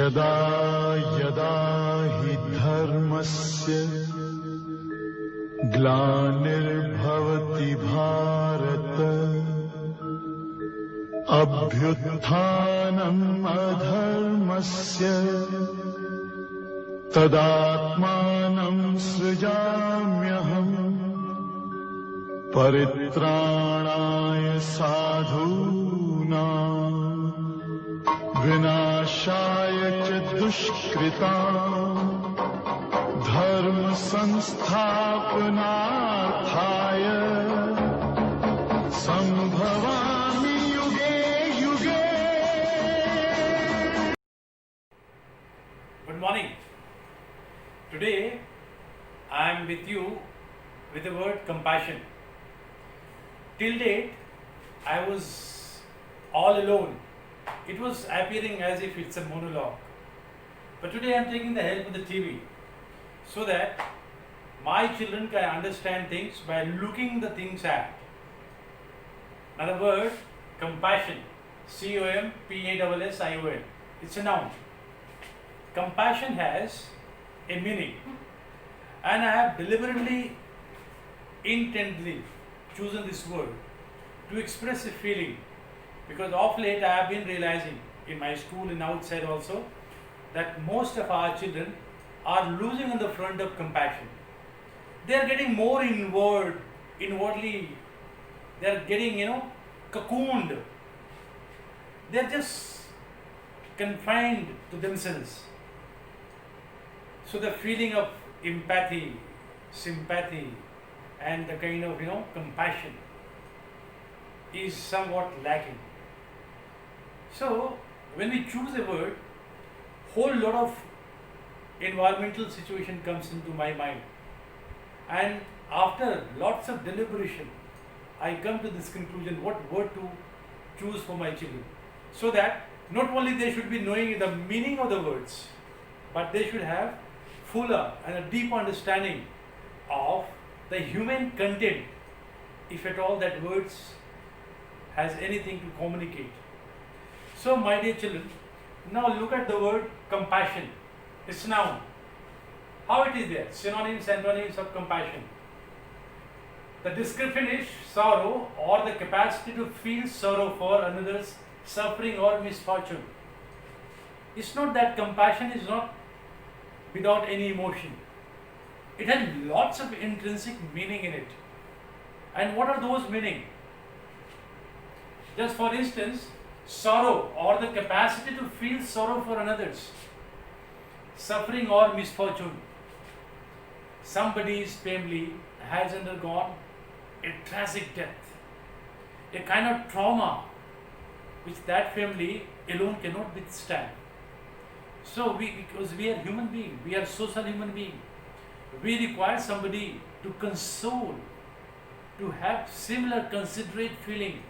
यदा यदा हि धर्मस्य ग्लानिर्भवति भारत अभ्युत्थानम् अधर्मस्य तदात्मानं सृजाम्यहम् परित्राणाय साधूनां विनाशाय च दुष्कृतां धर्म संस्थापनार्थाय संभवामि युगे युगे. Good morning. Today I am with you with the word compassion. Till date I was all alone. It was appearing as if it's a monologue. But today I am taking the help of the TV so that my children can understand things by looking the things at. Another word, compassion. C-O-M-P-A-S-S-I-O-N. It's a noun. Compassion has a meaning. And I have deliberately, intently chosen this word to express a feeling, because of late I have been realizing in my school and outside also that most of our children are losing on the front of compassion. They are getting more inwardly, they are getting, cocooned. They are just confined to themselves. So the feeling of empathy, sympathy, and the kind of compassion is somewhat lacking. So when we choose a word, whole lot of environmental situation comes into my mind, and after lots of deliberation I come to this conclusion what word to choose for my children, so that not only they should be knowing the meaning of the words, but they should have fuller and a deep understanding of the human content, if at all that words has anything to communicate. So my dear children, now look at the word compassion. It's a noun. How it is there? Synonyms, antonyms of compassion. The description is sorrow, or the capacity to feel sorrow for another's suffering or misfortune. It's not that compassion is not without any emotion. It has lots of intrinsic meaning in it. And what are those meaning? Just for instance, sorrow, or the capacity to feel sorrow for another's suffering or misfortune. Somebody's family has undergone a tragic death, a kind of trauma which that family alone cannot withstand. So because we are human beings, we are social human beings, we require somebody to console, to have similar considerate feeling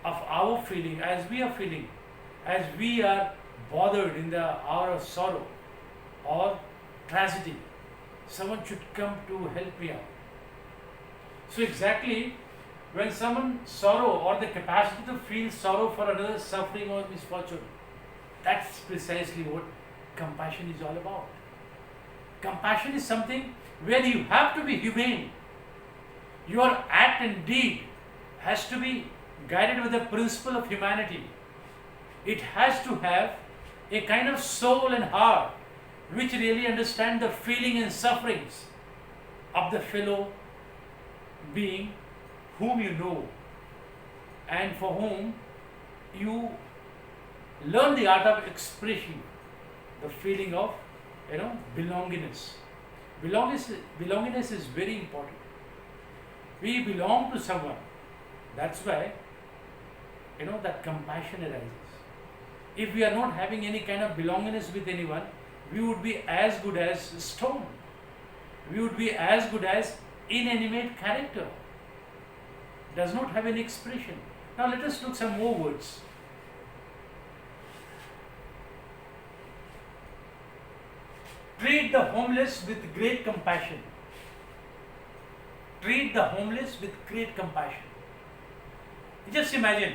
of our feeling as we are feeling, as we are bothered in the hour of sorrow or tragedy. Someone should come to help me out. So exactly when someone sorrow, or the capacity to feel sorrow for another's suffering or misfortune, that's precisely what compassion is all about. Compassion is something where you have to be humane. Your act and deed has to be guided with the principle of humanity. It has to have a kind of soul and heart which really understand the feeling and sufferings of the fellow being whom you know and for whom you learn the art of expression, the feeling of belongingness. Belongingness is very important. We belong to someone. That's why that compassion arises. If we are not having any kind of belongingness with anyone, we would be as good as stone. We would be as good as inanimate character. Does not have any expression. Now let us look some more words. Treat the homeless with great compassion. Treat the homeless with great compassion. Just imagine,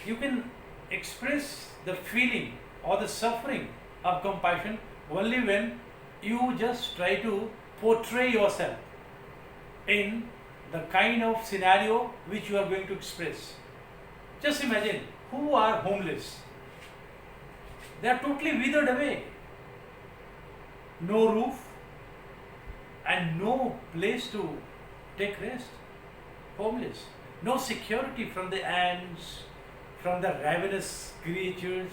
you can express the feeling or the suffering of compassion only when you just try to portray yourself in the kind of scenario which you are going to express. Just imagine who are homeless. They are totally withered away. No roof and no place to take rest. Homeless. No security from the ants, from the ravenous creatures.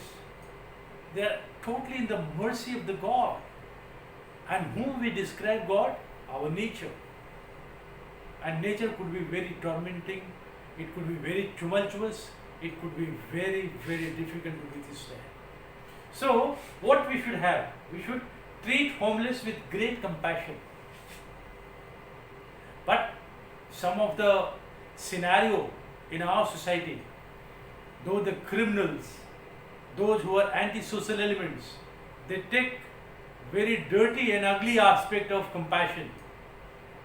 They are totally in the mercy of the God. And whom we describe God? Our nature. And nature could be very tormenting, it could be very tumultuous, it could be very, very difficult to withstand. So, what we should have? We should treat homeless with great compassion. But some of the scenario in our society, though the criminals, those who are anti-social elements, they take very dirty and ugly aspect of compassion.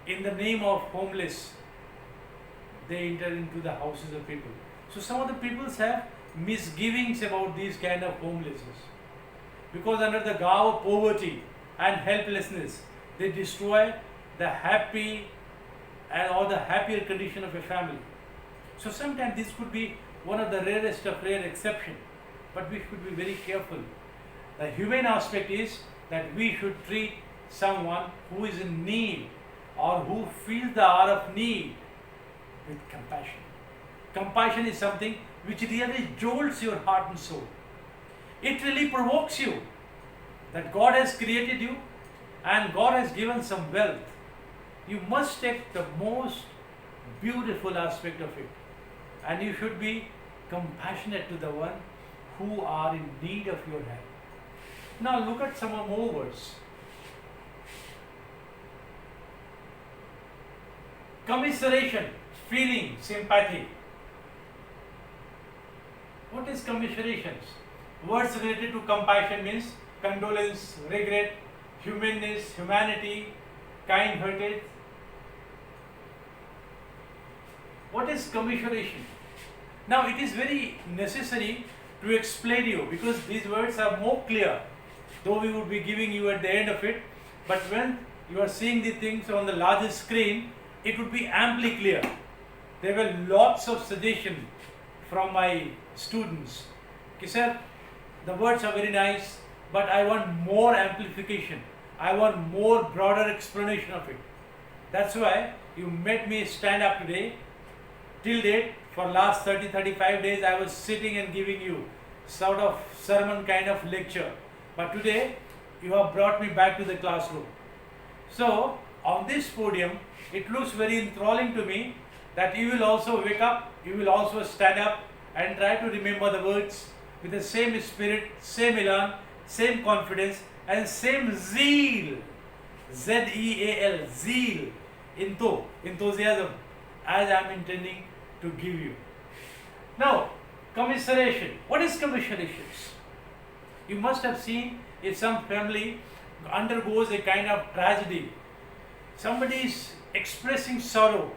In the name of homeless, they enter into the houses of people. So some of the peoples have misgivings about these kind of homelessness. Because under the garb of poverty and helplessness, they destroy the happy or the happier condition of a family. So sometimes this could be one of the rarest of rare exception. But we should be very careful. The humane aspect is that we should treat someone who is in need or who feels the hour of need with compassion. Compassion is something which really jolts your heart and soul. It really provokes you that God has created you and God has given some wealth. You must take the most beautiful aspect of it, and you should be compassionate to the one who are in need of your help. Now look at some more words. Commiseration, feeling, sympathy. What is commiserations? Words related to compassion means condolence, regret, humaneness, humanity, kind-hearted. What is commiseration? Now it is very necessary to explain you because these words are more clear, though we would be giving you at the end of it, but when you are seeing the things on the largest screen, it would be amply clear. There were lots of suggestions from my students. Okay, sir, the words are very nice, but I want more amplification. I want more broader explanation of it. That's why you made me stand up today. Till date, for last 30-35 days, I was sitting and giving you sort of sermon kind of lecture. But today, you have brought me back to the classroom. So, on this podium, it looks very enthralling to me that you will also wake up, you will also stand up and try to remember the words with the same spirit, same elan, same confidence and same zeal. Z-E-A-L, zeal, enthusiasm, as I am intending to give you. Now, commiseration. What is commiserations? You must have seen if some family undergoes a kind of tragedy, somebody is expressing sorrow,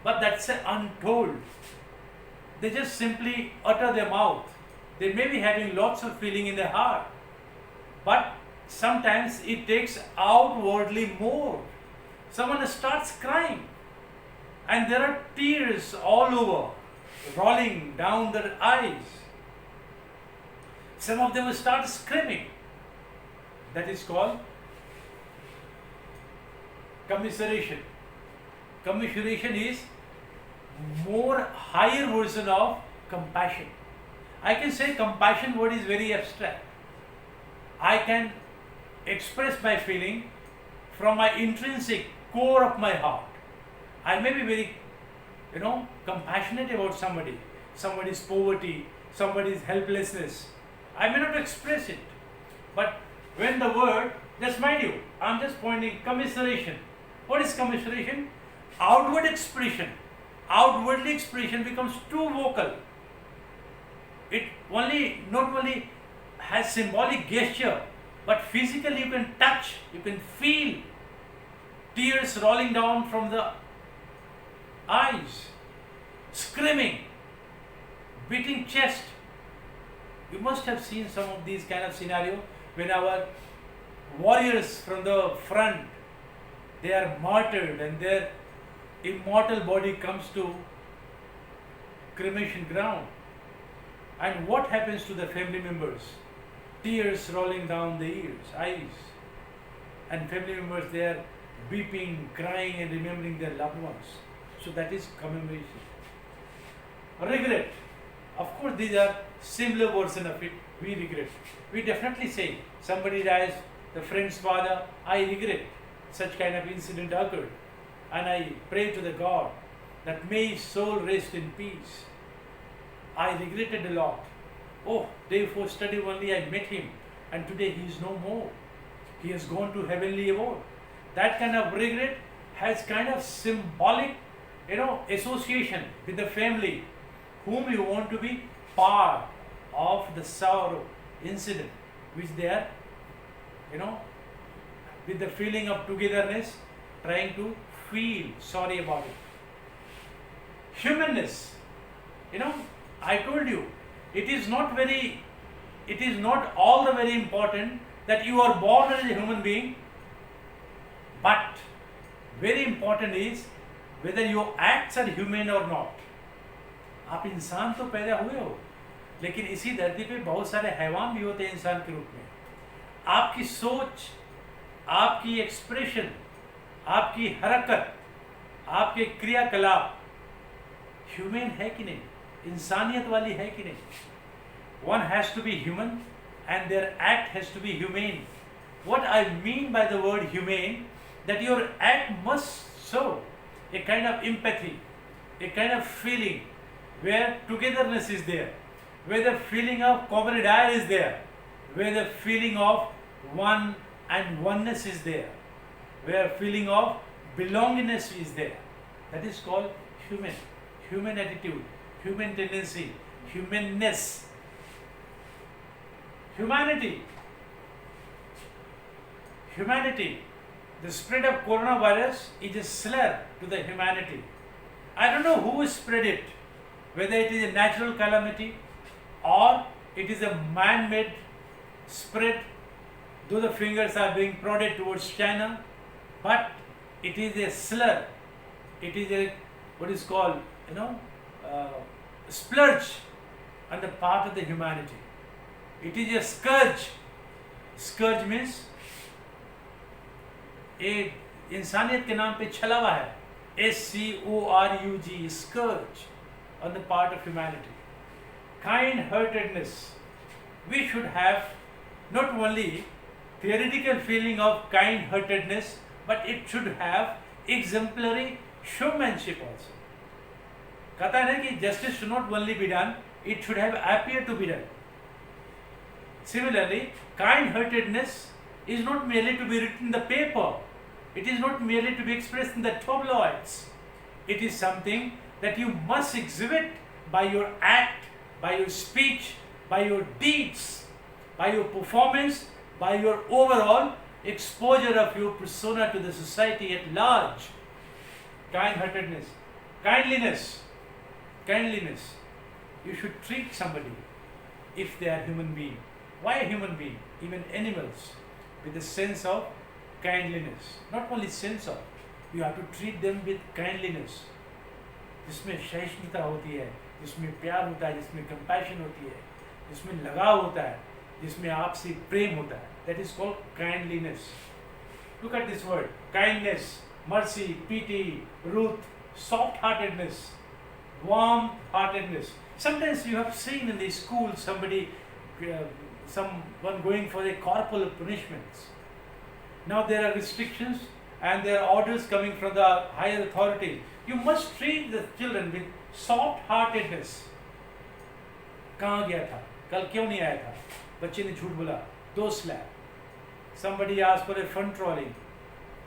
but that's untold. They just simply utter their mouth. They may be having lots of feeling in their heart, but sometimes it takes outwardly more. Someone starts crying and there are tears all over, rolling down their eyes. Some of them start screaming. That is called commiseration. Commiseration is more higher version of compassion. I can say compassion word is very abstract. I can express my feeling from my intrinsic core of my heart. I may be very, compassionate about somebody's poverty, somebody's helplessness. I may not express it, but when the word, just mind you, I'm just pointing commiseration. What is commiseration? Outward expression. Outwardly expression becomes too vocal. It not only has symbolic gesture, but physically you can touch, you can feel tears rolling down from the eyes, screaming, beating chest. You must have seen some of these kind of scenario when our warriors from the front, they are martyred and their immortal body comes to cremation ground. And what happens to the family members? Tears rolling down the ears, eyes. And family members, they are weeping, crying and remembering their loved ones. So that is commemoration. Regret. Of course, these are similar version of it. We regret. We definitely say, somebody dies, the friend's father, I regret such kind of incident occurred. And I pray to the God that may his soul rest in peace. I regretted a lot. Oh, day before study only I met him and today he is no more. He has gone to heavenly abode. That kind of regret has kind of symbolic, association with the family whom you want to be part of the sorrow incident which they are, with the feeling of togetherness, trying to feel sorry about it. Humanness. I told you, it is not all the very important that you are born as a human being, but very important is whether your acts are humane or not. आप इंसान तो पैदा हुए हो, लेकिन इसी धरती पे बहुत सारे हैवान भी होते हैं इंसान के रूप में. आपकी सोच, आपकी एक्सप्रेशन, आपकी हरकत, आपके क्रियाकलाप ह्यूमन है कि नहीं, इंसानियत वाली है कि नहीं. One has to be human and their act has to be humane. What I mean by the word humane, that your act must show a kind of empathy, a kind of feeling where togetherness is there, where the feeling of camaraderie is there, where the feeling of one and oneness is there, where feeling of belongingness is there. That is called human attitude, human tendency, humanness. Humanity. The spread of coronavirus is a slur to the humanity. I don't know who spread it, whether it is a natural calamity or it is a man-made spread, though the fingers are being prodded towards China, but it is a slur. It is a, what is called, splurge on the part of the humanity. It is a scourge. Scourge means एक इंसानियत के नाम पे छला हुआ है. SCORUG, scourge on the part of humanity. Kind-heartedness. We should have not only theoretical feeling of kind-heartedness, but it should have exemplary showmanship also. कहता है कि justice should not only be done, it should have appeared to be done. Similarly, kind-heartedness is not merely to be written in the paper. It is not merely to be expressed in the tabloids. It is something that you must exhibit by your act, by your speech, by your deeds, by your performance, by your overall exposure of your persona to the society at large. Kind-heartedness. Kindliness. You should treat somebody if they are human being. Why a human being? Even animals, with a sense of kindliness. Not only sense of, you have to treat them with kindliness. जिसमें सहिष्णुता होती है, जिसमें प्यार होता है, जिसमें compassion होती है, जिसमें लगाव होता है, जिसमें आपसी प्रेम होता है. That is called kindliness. Look at this word: kindness, mercy, pity, ruth, soft-heartedness, warm-heartedness. Sometimes you have seen in the school somebody, someone going for a corporal punishments. Now there are restrictions and there are orders coming from the higher authority. You must treat the children with soft-heartedness. कहाँ गया था? कल क्यों नहीं आया था? बच्चे ने झूठ बोला. 2 slap. Somebody asked for a fun trolling,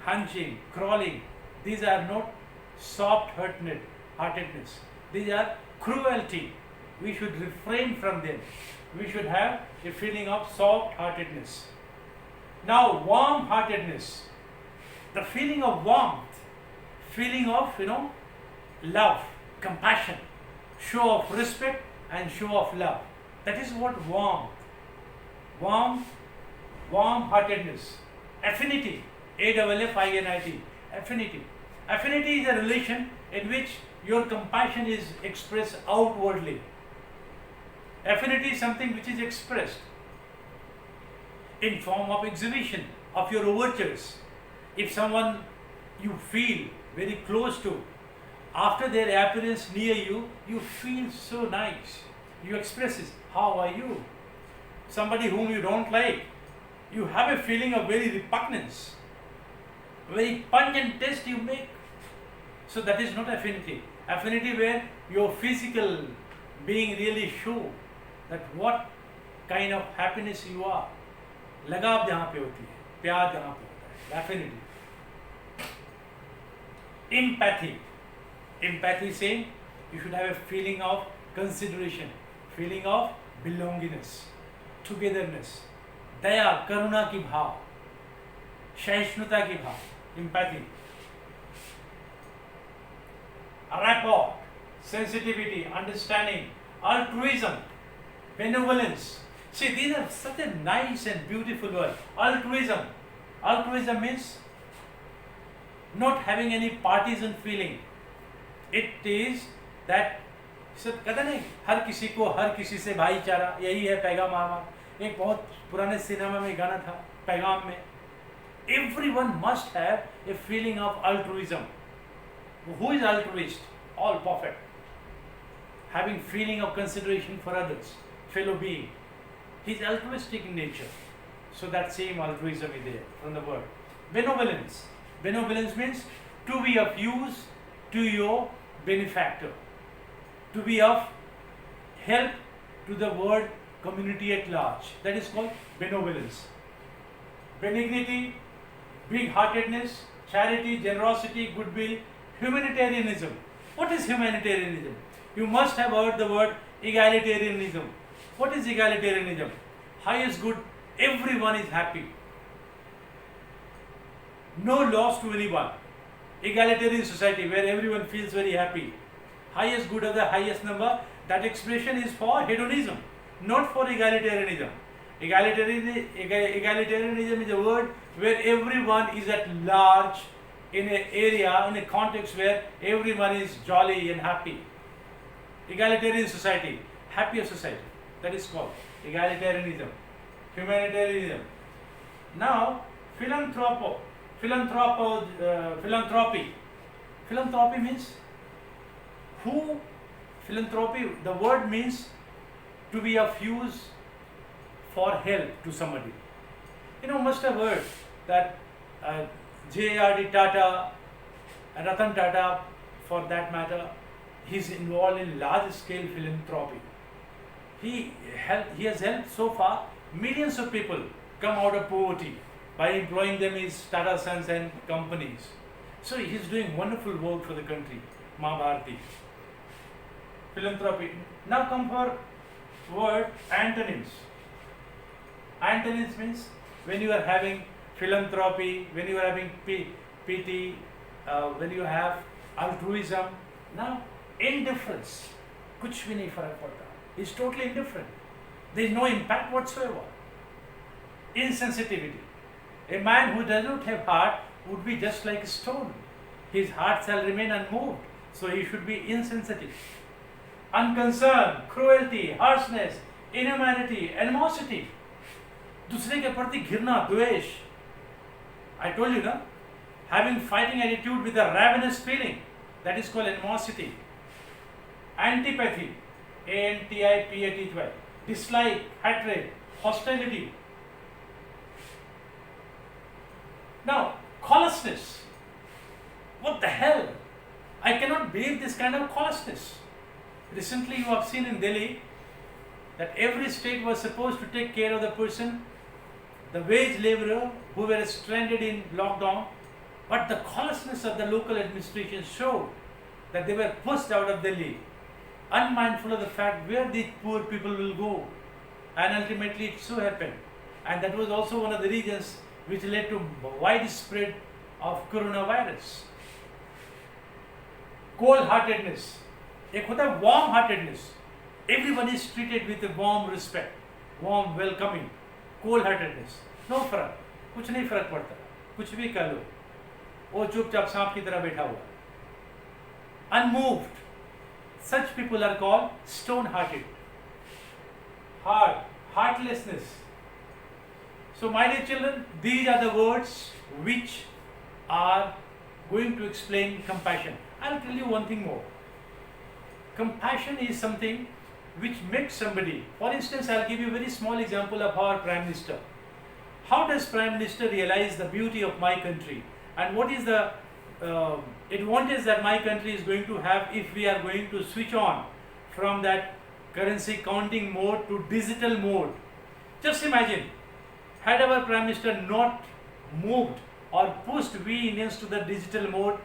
hunching, crawling. These are not soft-heartedness. These are cruelty. We should refrain from them. We should have a feeling of soft-heartedness. Now, warm-heartedness. The feeling of warmth, feeling of, love, compassion, show of respect and show of love. That is what warmth. Warmth warm-heartedness. Affinity, AFFINIT, affinity. Affinity is a relation in which your compassion is expressed outwardly. Affinity is something which is expressed in form of exhibition of your overtures. If someone you feel very close to, after their appearance near you, you feel so nice. You express it. How are you? Somebody whom you don't like, you have a feeling of very repugnance. Very pungent taste you make. So that is not affinity. Affinity where your physical being really show that what kind of happiness you are. लगाव जहाँ पे होती है, प्यार जहाँ पे होता है, affinity. Empathy. Empathy saying you should have a feeling of consideration, feeling of belongingness, togetherness, दया, करुणा की भाव, सहिष्णुता की भाव, empathy. Rapport, sensitivity, understanding, altruism, benevolence. See, these are such a nice and beautiful word. Altruism. Altruism means not having any partisan feeling. It is that सब कहते नहीं हर किसी को हर किसी से भाईचारा, यही है पैगाम हमारा. एक बहुत पुराने सिनेमा में गाना था पैगाम में. Everyone must have a feeling of altruism. Who is altruist? All perfect. Having feeling of consideration for others, fellow being. He is altruistic in nature. So that same altruism is there from the word. Benevolence. Benevolence means to be of use to your benefactor. To be of help to the world community at large. That is called benevolence. Benignity, big-heartedness, charity, generosity, goodwill, humanitarianism. What is humanitarianism? You must have heard the word egalitarianism. What is egalitarianism? Highest good, everyone is happy. No loss to anyone. Egalitarian society where everyone feels very happy. Highest good of the highest number, that expression is for hedonism, not for egalitarianism. Egalitarianism is a word where everyone is at large in an area, in a context where everyone is jolly and happy. Egalitarian society, happier society, that is called egalitarianism. Humanitarianism. Now, philanthropy. Philanthropy means who? Philanthropy, the word means to be of use for help to somebody. You know, must have heard that J.R.D. Tata, Ratan Tata for that matter, he's involved in large scale philanthropy. He has helped so far millions of people come out of poverty by employing them in his Tata Sons and companies. So he's doing wonderful work for the country, Mahabharati. Philanthropy. Now come for word antonyms. Antonyms means when you are having philanthropy, when you are having pity, when you have altruism. Now indifference. कुछ भी नहीं फर्क पड़ता. He's totally indifferent. There is no impact whatsoever. Insensitivity. A man who does not have heart would be just like a stone. His heart shall remain unmoved. So he should be insensitive. Unconcern, cruelty, harshness, inhumanity, animosity. दूसरे के प्रति घृणा, द्वेष. I told you, na? Having fighting attitude with a ravenous feeling. That is called animosity. Antipathy. ANTIPATHY. Dislike, hatred, hostility. Now, callousness. What the hell? I cannot believe this kind of callousness. Recently you have seen in Delhi that every state was supposed to take care of the person, the wage laborer who were stranded in lockdown, but the callousness of the local administration showed that they were pushed out of Delhi, unmindful of the fact where these poor people will go. And ultimately it so happened. And that was also one of the reasons which led to widespread of coronavirus. Cold-heartedness. एक होता है warm-heartedness. Everyone is treated with a warm respect, warm welcoming. Cold-heartedness. No फर्क, कुछ नहीं फर्क पड़ता, कुछ भी कर लो, वो चुपचाप सांप की तरह बैठा हुआ, unmoved. Such people are called stone-hearted. Heartlessness. So my dear children, these are the words which are going to explain compassion. I'll tell you one thing more. Compassion is something which makes somebody, for instance, I'll give you a very small example of our Prime Minister. How does Prime Minister realize the beauty of my country, and what is the advantage that my country is going to have if we are going to switch on from that currency counting mode to digital mode? Just imagine, had our Prime Minister not moved or pushed we Indians to the digital mode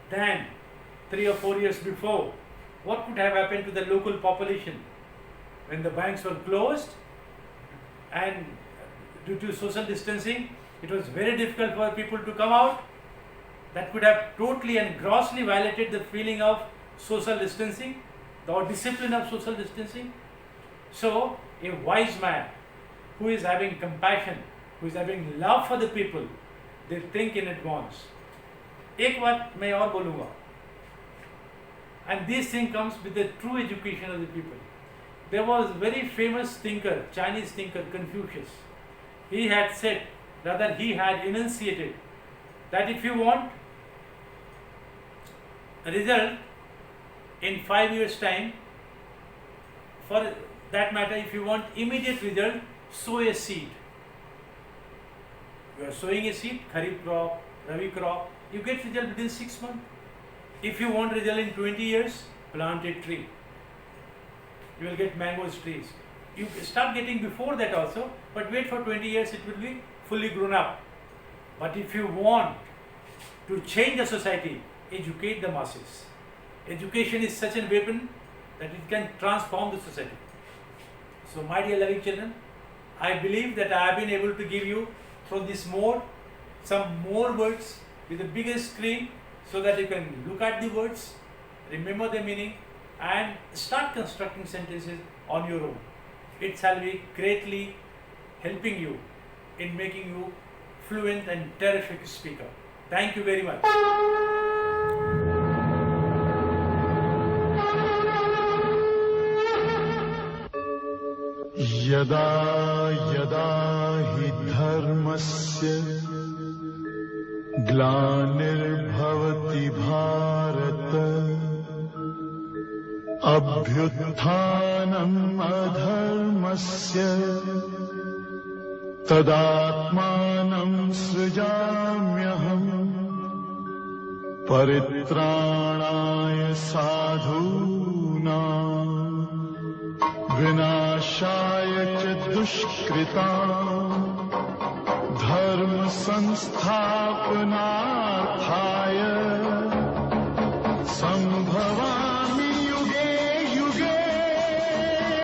then 3 or 4 years before, what could have happened to the local population when the banks were closed and due to social distancing it was very difficult for people to come out? That could have totally and grossly violated the feeling of social distancing, the discipline of social distancing. So a wise man who is having compassion, who is having love for the people, they think in advance. एक बात मैं और बोलूँगा, and this thing comes with the true education of the people. There was very famous thinker, Chinese thinker Confucius. He had said, rather he had enunciated, that if you want a result in 5 years time, for that matter, if you want immediate result, sow a seed. You are sowing a seed, Kharif crop, Rabi crop, you get result within 6 months. If you want result in 20 years, plant a tree. You will get mangoes trees. You start getting before that also, but wait for 20 years, it will be fully grown up. But if you want to change the society, educate the masses. Education is such a weapon that it can transform the society. So my dear loving children, I believe that I have been able to give you through this mode some more words with a bigger screen so that you can look at the words, remember the meaning and start constructing sentences on your own. It shall be greatly helping you in making you fluent and terrific speaker. Thank you very much. यदा यदा हि धर्मस्य ग्लानिर्भवति भारत अभ्युत्थानम् अधर्मस्य तदात्मानं सृजाम्यहम् परित्राणाय साधूनां विनाशाय च दुष्कृतां धर्म संस्थापनार्थाय संभवामि